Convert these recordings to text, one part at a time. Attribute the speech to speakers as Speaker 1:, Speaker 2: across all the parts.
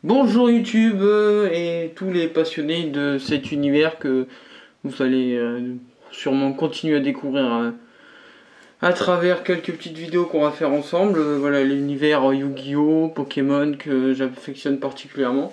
Speaker 1: Bonjour YouTube et tous les passionnés de cet univers que vous allez sûrement continuer à découvrir à travers quelques petites vidéos qu'on va faire ensemble. Voilà l'univers Yu-Gi-Oh, Pokémon que j'affectionne particulièrement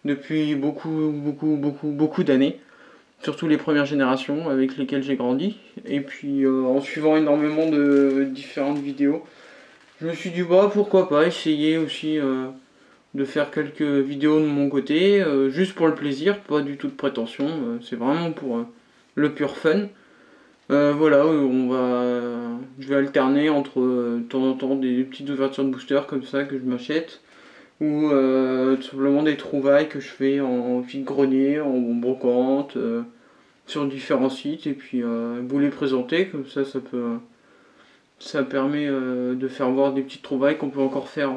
Speaker 1: depuis beaucoup d'années. Surtout les premières générations avec lesquelles j'ai grandi. Et puis en suivant énormément de différentes vidéos, je me suis dit bah pourquoi pas essayer aussi de faire quelques vidéos de mon côté, juste pour le plaisir, pas du tout de prétention, c'est vraiment pour le pur fun. Voilà, je vais alterner entre de temps en temps des petites ouvertures de booster comme ça que je m'achète, ou tout simplement des trouvailles que je fais en vide-grenier, en brocante, sur différents sites, et puis vous les présenter, comme ça permet de faire voir des petites trouvailles qu'on peut encore faire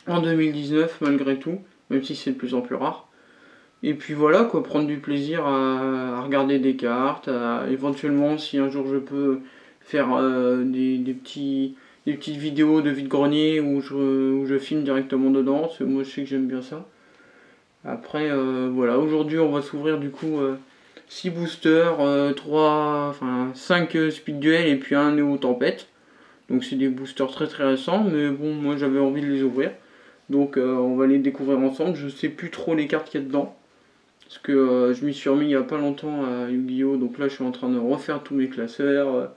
Speaker 1: en 2019 malgré tout, même si c'est de plus en plus rare. Et puis voilà quoi, prendre du plaisir à regarder des cartes, éventuellement si un jour je peux faire des petites vidéos de vide-grenier où je filme directement dedans, parce que moi je sais que j'aime bien ça. Après voilà, aujourd'hui on va s'ouvrir du coup 6 boosters, 5 speed duel et puis un néo tempête. Donc c'est des boosters très récents, mais bon moi j'avais envie de les ouvrir. Donc on va les découvrir ensemble. Je sais plus trop les cartes qu'il y a dedans. Parce que je m'y suis remis il y a pas longtemps à Yu-Gi-Oh! Donc là je suis en train de refaire tous mes classeurs,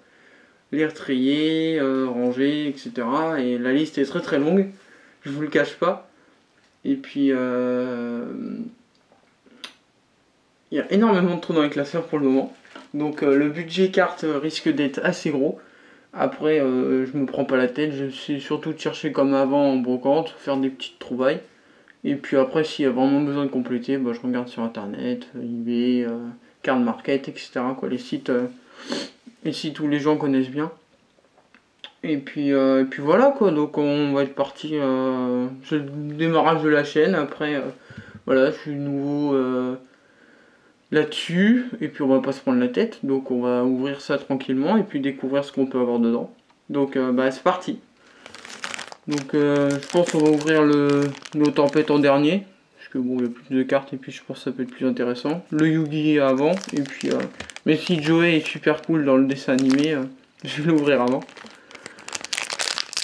Speaker 1: les retrier, ranger, etc. Et la liste est très longue, je vous le cache pas. Et puis il y a énormément de trous dans les classeurs pour le moment. Donc le budget carte risque d'être assez gros. Après je me prends pas la tête, je sais surtout de chercher comme avant en brocante, faire des petites trouvailles. Et puis après, s'il y a vraiment besoin de compléter, bah, je regarde sur internet, eBay, Card Market, etc. Quoi, les sites où les gens connaissent bien. Et puis voilà quoi, donc on va être parti. C'est le démarrage de la chaîne. Après, voilà, je suis nouveau là-dessus. Et puis on va pas se prendre la tête. Donc on va ouvrir ça tranquillement et puis découvrir ce qu'on peut avoir dedans. Donc bah, c'est parti. Donc je pense qu'on va ouvrir nos tempêtes en dernier. Parce que bon, il y a plus de cartes et puis je pense que ça peut être plus intéressant. Le Yugi avant. Et puis mais si Joey est super cool dans le dessin animé, je vais l'ouvrir avant.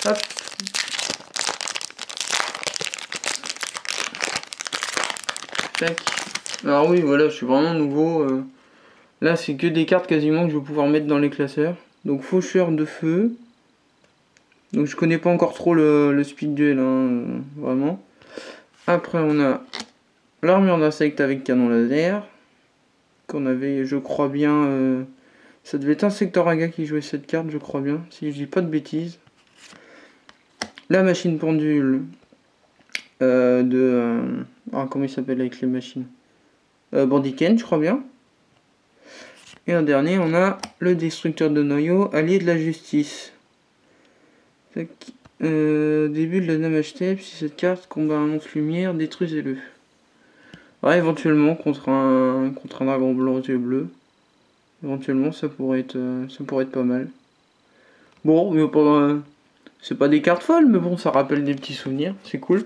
Speaker 1: Hop. Tac. Alors oui voilà, je suis vraiment nouveau. Là c'est que des cartes quasiment que je vais pouvoir mettre dans les classeurs. Donc faucheur de feu. Donc je connais pas encore trop le speed duel, hein, vraiment. Après on a l'armure d'insectes avec canon laser. Qu'on avait, je crois bien... ça devait être Insectoraga qui jouait cette carte, je crois bien, si je dis pas de bêtises. La machine pendule comment il s'appelle avec les machines, Bandiken, je crois bien. Et en dernier, on a le destructeur de noyaux, allié de la justice. Début de la damage step, si cette carte combat un monstre lumière, détruisez-le. Ouais, éventuellement contre un dragon blanc aux yeux bleus. Éventuellement, ça pourrait être pas mal. Bon, mais pas, c'est pas des cartes folles, mais bon, ça rappelle des petits souvenirs, c'est cool.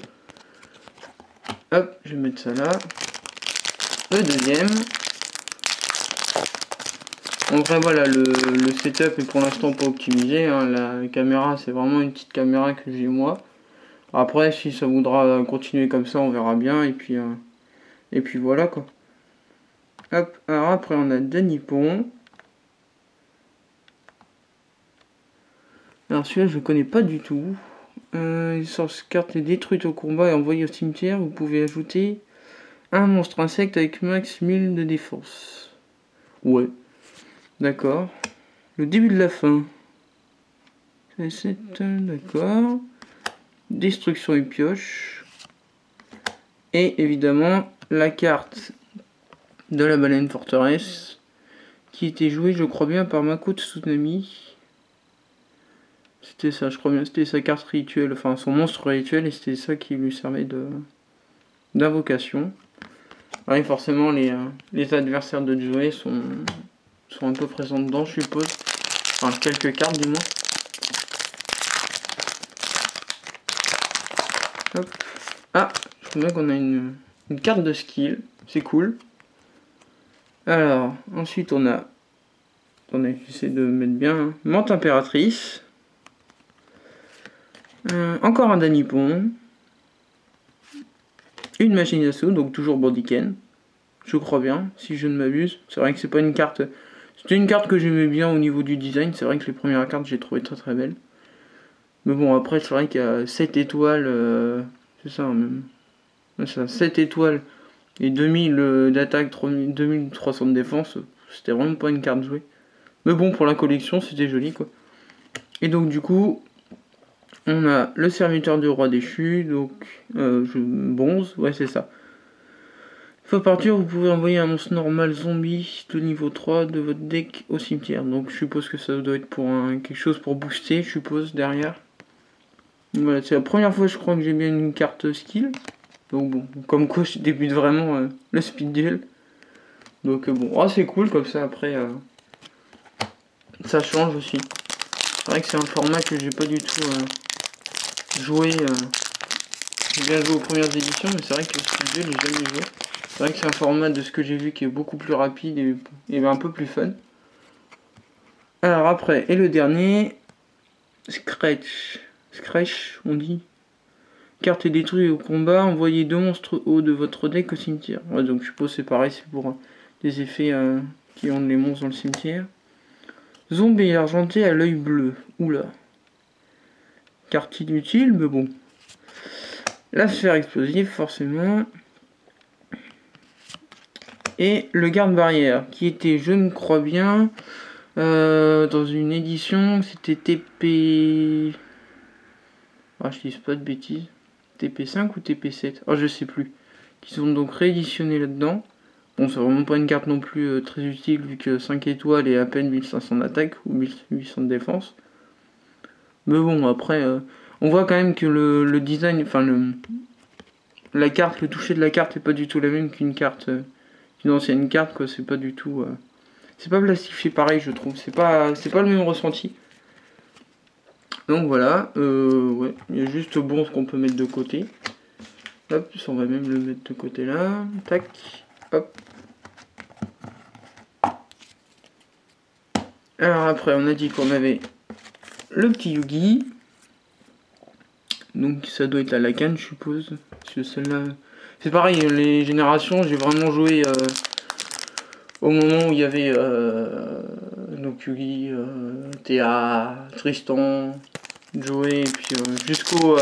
Speaker 1: Hop, je vais mettre ça là. Le deuxième. En vrai, voilà, le setup est pour l'instant pas optimisé. Hein. La caméra, c'est vraiment une petite caméra que j'ai moi. Après, si ça voudra continuer comme ça, on verra bien. Et puis voilà quoi. Hop, alors après, on a Danipon. Alors celui-là, je ne connais pas du tout. Cette carte est détruite au combat et envoyée au cimetière. Vous pouvez ajouter un monstre insecte avec max 1000 de défense. Ouais. D'accord. Le début de la fin. D'accord. Destruction et pioche. Et évidemment, la carte de la baleine forteresse. Qui était jouée, je crois bien, par Makoto Tsunami. C'était ça, je crois bien. C'était sa carte rituelle, enfin son monstre rituel. Et c'était ça qui lui servait d'invocation. Oui, forcément, les adversaires de Joey sont un peu présents dedans, je suppose. Enfin, quelques cartes du moins. Hop. Ah, je Donc on a une carte de skill, c'est cool. Alors, ensuite on a... Attendez, j'essaie de mettre bien. Hein. Menthe impératrice. Encore un Danipon. Une machine d'assaut, donc toujours Bodyken. Je crois bien, si je ne m'abuse. C'est vrai que c'est pas une carte... C'était une carte que j'aimais bien au niveau du design. C'est vrai que les premières cartes, j'ai trouvé très très belles. Mais bon, après, c'est vrai qu'il y a 7 étoiles... c'est ça, même. Ça, 7 étoiles et 2000 d'attaque, 2300 de défense. C'était vraiment pas une carte jouée. Mais bon, pour la collection, c'était joli, quoi. Et donc, du coup... On a le serviteur du roi déchu, donc bonze, ouais c'est ça. Une fois partir, vous pouvez envoyer un monstre normal zombie de niveau 3 de votre deck au cimetière. Donc je suppose que ça doit être pour quelque chose pour booster, je suppose, derrière. Voilà, c'est la première fois je crois que j'ai bien une carte skill. Donc bon, comme quoi je débute vraiment le speed duel. Donc bon, c'est cool comme ça après ça change aussi. C'est vrai que c'est un format que j'ai pas du tout joué. J'ai bien joué aux premières éditions, mais c'est vrai que le speed duel j'ai jamais joué. C'est vrai que c'est un format de ce que j'ai vu qui est beaucoup plus rapide et un peu plus fun. Alors après, et le dernier, Scratch. Scratch, on dit. Carte est détruite au combat, envoyez 2 monstres hauts de votre deck au cimetière. Ouais, donc je suppose c'est pareil, c'est pour des effets qui ont les monstres dans le cimetière. Zombie argenté à l'œil bleu. Oula. Carte inutile, mais bon. La sphère explosive, forcément. Et le garde-barrière, qui était, je me crois bien, dans une édition, c'était TP... Ah, je dis pas de bêtises. TP5 ou TP7 je sais plus. Qui sont donc rééditionnés là-dedans. Bon, c'est vraiment pas une carte non plus très utile, vu que 5 étoiles et à peine 1500 d'attaque, ou 1800 de défense. Mais bon, après, on voit quand même que le design, enfin, la carte, le toucher de la carte est pas du tout la même qu'une carte... une ancienne carte, quoi, c'est pas du tout... C'est pas plastifié pareil, je trouve. C'est pas le même ressenti. Donc voilà, ouais, il y a juste bon ce qu'on peut mettre de côté. Hop, on va même le mettre de côté là. Tac, hop. Alors après, on a dit qu'on avait le petit Yugi. Donc ça doit être la Lacan, je suppose. Parce que celle-là... C'est pareil, les générations, j'ai vraiment joué... au moment où il y avait donc Yugi, Théa, Tristan, Joey, et puis jusqu'au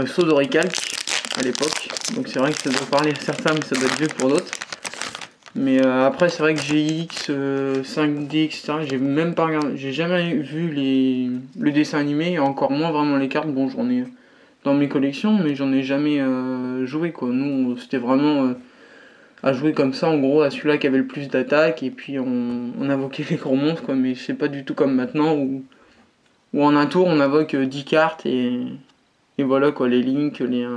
Speaker 1: saut d'Oricalc à l'époque. Donc c'est vrai que ça doit parler à certains, mais ça doit être vieux pour d'autres. Mais après c'est vrai que GX, 5D, etc. J'ai même pas regardé, j'ai jamais vu le dessin animé, et encore moins vraiment les cartes. Bon, j'en ai dans mes collections, mais j'en ai jamais joué quoi. Nous, c'était vraiment à jouer comme ça, en gros, à celui-là qui avait le plus d'attaque, et puis on invoquait les gros monstres, quoi, mais c'est pas du tout comme maintenant, où en un tour, on invoque 10 cartes, et voilà, quoi, les links, les...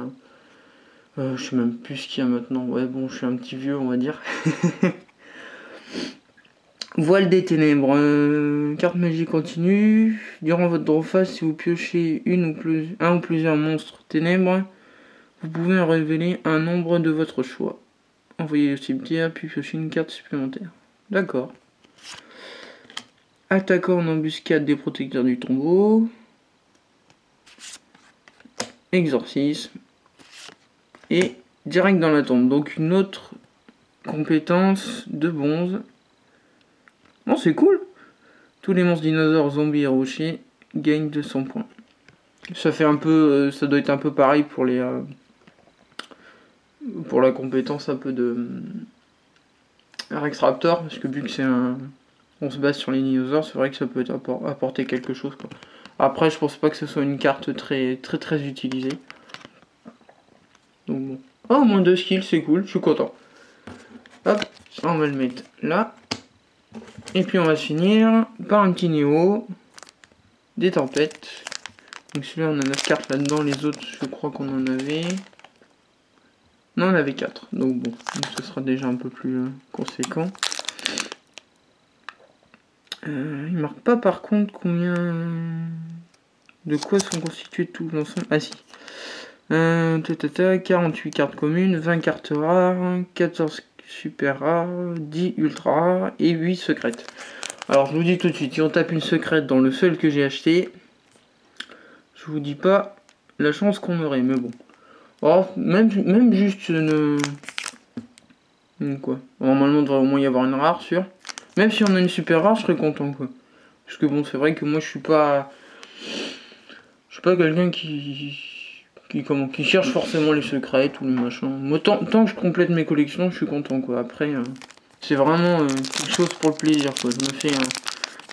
Speaker 1: je sais même plus ce qu'il y a maintenant, ouais, bon, je suis un petit vieux, on va dire. Voile des ténèbres, carte magie continue, durant votre draw phase, si vous piochez un ou plusieurs monstres ténèbres, vous pouvez en révéler un nombre de votre choix. Envoyez au cimetière, puis piocher une carte supplémentaire. D'accord. Attaquant en embuscade des protecteurs du tombeau. Exorcisme. Et direct dans la tombe. Donc une autre compétence de bonze. Bon, c'est cool. Tous les monstres dinosaures, zombies et rochers gagnent 200 points. Ça fait un peu... ça doit être un peu pareil pour les... pour la compétence un peu de... Rex Raptor. Parce que vu que c'est un... on se base sur les dinosaures, c'est vrai que ça peut apporter quelque chose, quoi. Après, je pense pas que ce soit une carte très utilisée. Donc bon. Oh, au moins 2 skills, c'est cool, je suis content. Hop, on va le mettre là. Et puis on va finir par un petit Néo. Des tempêtes. Donc celui-là, on a 9 cartes là-dedans. Les autres, je crois qu'on en avait... Non, on avait 4. Donc bon, ce sera déjà un peu plus conséquent. Il marque pas par contre combien... De quoi sont constitués tout l'ensemble. Ah si. 48 cartes communes, 20 cartes rares, 14 super rares, 10 ultra rares et 8 secrètes. Alors je vous dis tout de suite, si on tape une secrète dans le seul que j'ai acheté, je vous dis pas la chance qu'on aurait, mais bon. Alors, même juste quoi. Normalement il devrait au moins y avoir une rare, sûr. Même si on a une super rare, je serais content quoi. Parce que bon, c'est vrai que moi je suis pas quelqu'un qui cherche forcément les secrets, tout le machin. Moi, tant que je complète mes collections, je suis content quoi. Après, c'est vraiment quelque chose pour le plaisir quoi. Je me fais,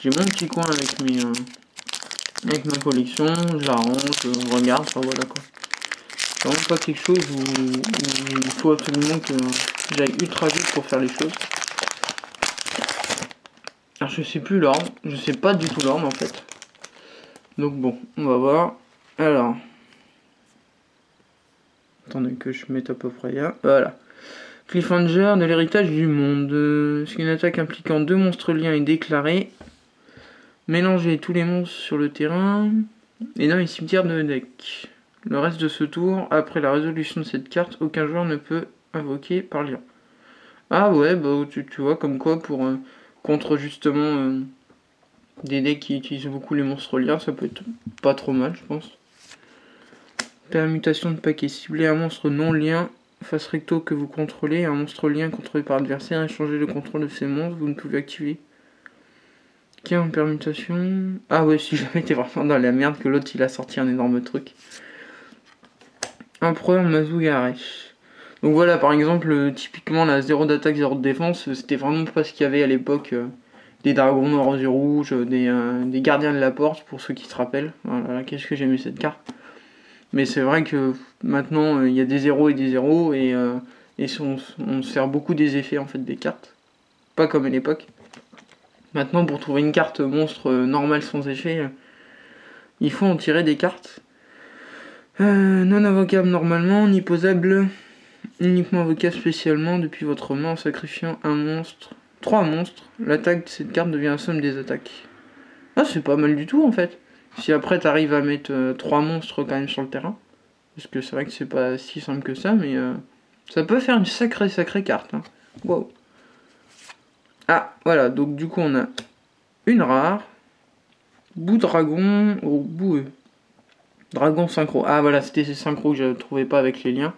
Speaker 1: j'ai mon petit coin avec avec ma collection, je la range, je regarde, enfin voilà quoi. C'est vraiment pas quelque chose où il faut absolument que j'aille ultra vite pour faire les choses. Alors je sais plus l'ordre, je sais pas du tout l'ordre en fait. Donc bon, on va voir. Alors, attendez que je mette à peu près là. Voilà. Cliffhanger de l'héritage du monde. C'est une attaque impliquant 2 monstres liens est déclarée. Mélangez tous les monstres sur le terrain et dans les cimetières de deck. Le reste de ce tour, après la résolution de cette carte, aucun joueur ne peut invoquer par lien. Ah ouais, bah tu vois, comme quoi pour contre justement des decks qui utilisent beaucoup les monstres liens, ça peut être pas trop mal, je pense. Permutation de paquet. Ciblez un monstre non lien face recto que vous contrôlez, un monstre lien contrôlé par l'adversaire, échangez le contrôle de ces monstres, vous ne pouvez activer qu'un en permutation. Ah ouais, si jamais t'es vraiment dans la merde que l'autre il a sorti un énorme truc. Empereur Mazugaresh. Donc voilà, par exemple, typiquement la 0 d'attaque, 0 de défense, c'était vraiment pas ce qu'il y avait à l'époque. Des dragons noirs et rouges, des gardiens de la porte, pour ceux qui se rappellent. Voilà, qu'est-ce que j'aimais cette carte. Mais c'est vrai que maintenant il y a des 0 et des 0 et on se sert beaucoup des effets en fait des cartes. Pas comme à l'époque. Maintenant pour trouver une carte monstre normale sans effet, il faut en tirer des cartes. Non invocable normalement, ni posable, uniquement invocable spécialement depuis votre main en sacrifiant un monstre. 3 monstres, l'attaque de cette carte devient la somme des attaques. Ah c'est pas mal du tout en fait. Si après t'arrives à mettre 3 monstres quand même sur le terrain. Parce que c'est vrai que c'est pas si simple que ça, mais ça peut faire une sacrée carte. Hein. Wow. Ah, voilà, donc du coup on a une rare. Bout dragon. Oh, bout. Dragon synchro. Ah voilà, c'était ces synchros que je trouvais pas avec les liens.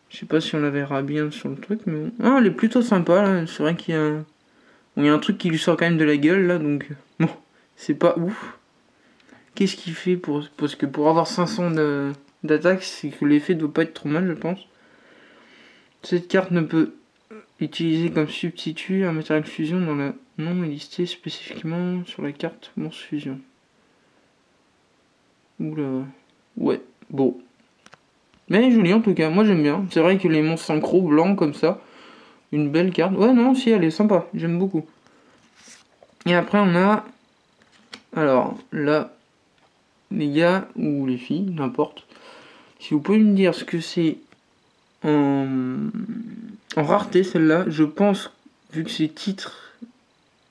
Speaker 1: Je sais pas si on la verra bien sur le truc, mais. Ah, elle est plutôt sympa là. C'est vrai qu'il y a. Bon, il y a un truc qui lui sort quand même de la gueule là, donc. Bon, c'est pas ouf. Qu'est-ce qu'il fait parce que pour avoir 500 d'attaque, c'est que l'effet doit pas être trop mal, je pense. Cette carte ne peut utiliser comme substitut un matériel fusion dans la nom est listé spécifiquement sur la carte monstre fusion. Oula. Ouais, bon. Mais joli en tout cas, moi j'aime bien. C'est vrai que les monstres synchro blancs comme ça, une belle carte. Ouais, non, si, elle est sympa, j'aime beaucoup. Et après on a. Alors là, les gars, ou les filles, n'importe. Si vous pouvez me dire ce que c'est en rareté celle-là, je pense, vu que c'est titre,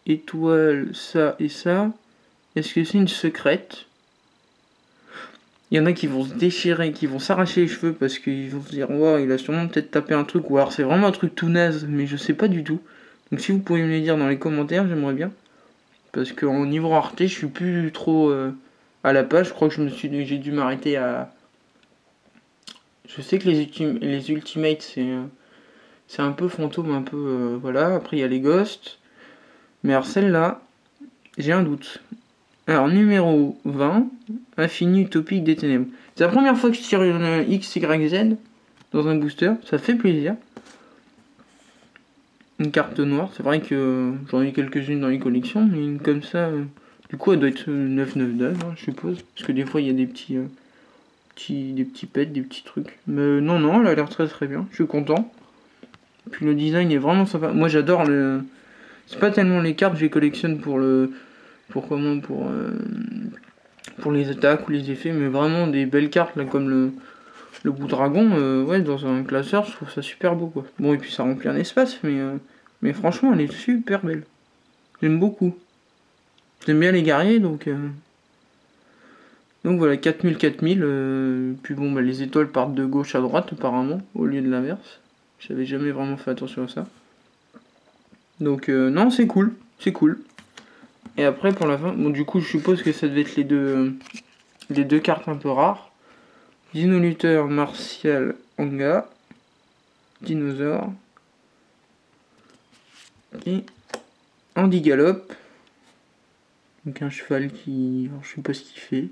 Speaker 1: étoile, ça et ça, est-ce que c'est une secrète? Il y en a qui vont se déchirer, qui vont s'arracher les cheveux parce qu'ils vont se dire waouh, il a sûrement peut-être tapé un truc, ou alors c'est vraiment un truc tout naze, mais je sais pas du tout. Donc si vous pouvez me le dire dans les commentaires, j'aimerais bien. Parce qu'en niveau rareté, je suis plus trop à la page, je crois que j'ai dû m'arrêter à. Je sais que les Ultimates c'est un peu fantôme, un peu voilà. Après il y a les Ghosts. Mais alors celle-là, j'ai un doute. Alors numéro 20, Infini Utopique des Ténèbres. C'est la première fois que je tire une XYZ dans un booster, ça fait plaisir. Une carte noire, c'est vrai que j'en ai quelques-unes dans les collections, mais une comme ça, du coup elle doit être 999, hein, je suppose. Parce que des fois il y a des petits pets, des petits trucs. Mais non, elle a l'air très bien, je suis content. Puis le design est vraiment sympa. Moi j'adore le. C'est pas tellement les cartes que je collectionne pour les attaques ou les effets, mais vraiment des belles cartes là comme le bout dragon, ouais, dans un classeur, je trouve ça super beau quoi. Bon et puis ça remplit un espace, mais franchement elle est super belle. J'aime beaucoup. J'aime bien les guerriers donc Donc voilà, 4000, 4000. Puis bon, bah, les étoiles partent de gauche à droite apparemment, au lieu de l'inverse. J'avais jamais vraiment fait attention à ça. Donc non, c'est cool, c'est cool. Et après pour la fin, bon du coup je suppose que ça devait être les deux cartes un peu rares. Dino-lutteur, martial, Anga, dinosaure. Et Andy Gallop. Donc un cheval qui... Alors, je sais pas ce qu'il fait.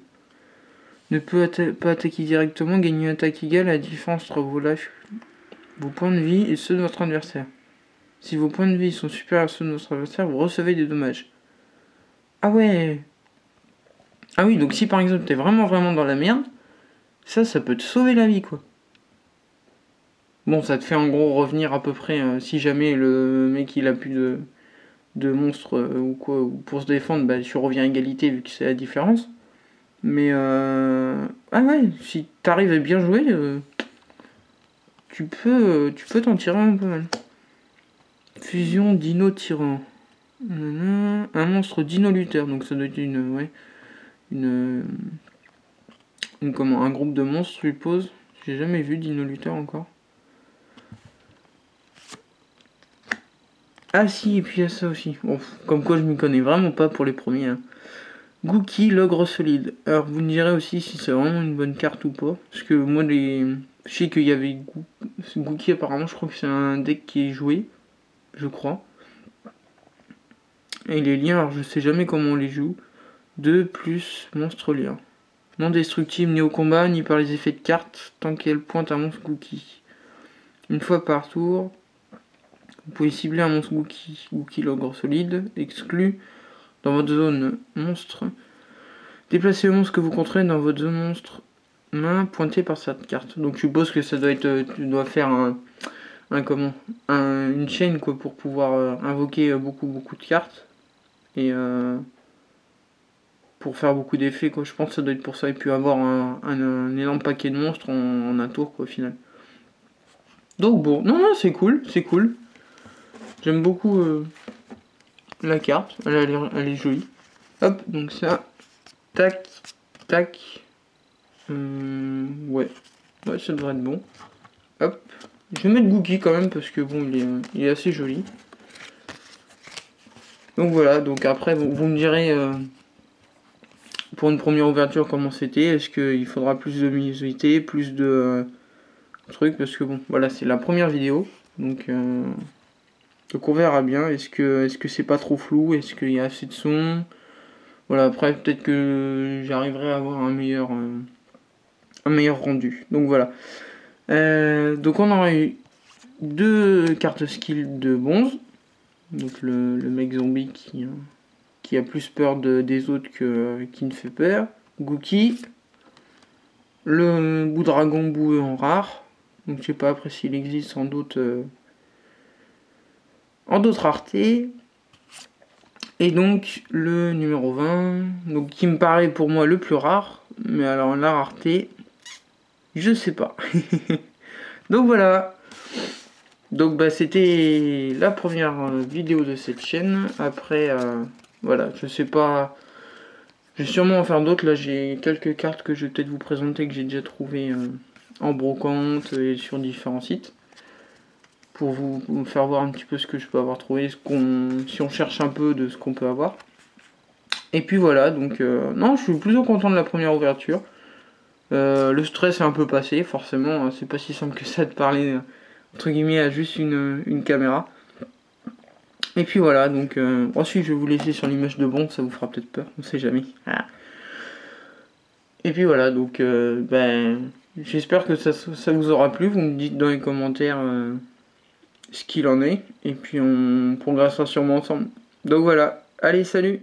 Speaker 1: Ne peut pas attaquer directement, gagner une attaque égale à la différence entre vos points de vie et ceux de votre adversaire. Si vos points de vie sont supérieurs à ceux de votre adversaire, vous recevez des dommages. Ah ouais. Ah oui, donc si par exemple t'es vraiment dans la merde, ça peut te sauver la vie quoi. Bon, ça te fait en gros revenir à peu près, si jamais le mec il a plus de monstres ou quoi, ou pour se défendre, bah tu reviens à égalité vu que c'est la différence. Mais ah ouais, si t'arrives à bien jouer, tu peux t'en tirer un peu mal. Fusion dino tyran. Un monstre dino lutteur, donc ça doit être un groupe de monstres, je suppose. J'ai jamais vu dino lutteur encore. Ah si, et puis il y a ça aussi. Bon, comme quoi je m'y connais vraiment pas pour les premiers. Hein. Gookie, l'ogre solide. Alors vous me direz aussi si c'est vraiment une bonne carte ou pas. Parce que moi, je sais qu'il y avait Gookie apparemment, je crois que c'est un deck qui est joué. Je crois. Et les liens, alors je sais jamais comment on les joue. 2 plus monstre lien. Non destructible ni au combat, ni par les effets de cartes, tant qu'elle pointe un monstre Gookie. Une fois par tour, vous pouvez cibler un monstre Gookie l'ogre solide, exclu dans votre zone monstre. Déplacez le monstre que vous contrôlez dans votre zone monstre main pointée par cette carte. Donc je suppose que ça doit être, tu dois faire une chaîne quoi pour pouvoir invoquer beaucoup de cartes et pour faire beaucoup d'effets quoi. Je pense que ça doit être pour ça et puis avoir un énorme paquet de monstres en un tour quoi au final. Donc bon, non c'est cool. J'aime beaucoup la carte, elle est jolie. Hop, donc ça, tac, tac. Ouais, ça devrait être bon. Hop, je vais mettre Gookie quand même parce que bon, il est assez joli. Donc voilà, donc après vous me direz pour une première ouverture comment c'était. Est-ce qu'il faudra plus de luminosité, plus de trucs parce que bon, voilà, c'est la première vidéo, donc on verra bien. Est-ce que c'est pas trop flou, est-ce qu'il y a assez de son. Voilà, après peut-être que j'arriverai à avoir un meilleur rendu. Donc voilà. Donc on aura eu 2 cartes skill de bronze. Donc le mec zombie qui a plus peur des autres qui ne fait peur. Gookie. Le bout dragon boueux en rare. Donc je sais pas après s'il existe en d'autres raretés. Et donc le numéro 20. Donc qui me paraît pour moi le plus rare. Mais alors la rareté, je sais pas. Donc voilà. Donc bah c'était la première vidéo de cette chaîne. Après voilà, je sais pas. Je vais sûrement en faire d'autres. Là j'ai quelques cartes que je vais peut-être vous présenter que j'ai déjà trouvées en brocante et sur différents sites. Pour vous faire voir un petit peu ce que je peux avoir trouvé, si on cherche un peu de ce qu'on peut avoir. Et puis voilà, donc non, je suis plutôt content de la première ouverture. Le stress est un peu passé, forcément, c'est pas si simple que ça de parler entre guillemets à juste une caméra. Et puis voilà, donc ensuite je vais vous laisser sur l'image de bon, ça vous fera peut-être peur, on sait jamais. Ah. Et puis voilà, donc j'espère que ça vous aura plu, vous me dites dans les commentaires ce qu'il en est, et puis on progressera sûrement ensemble. Donc voilà, allez salut!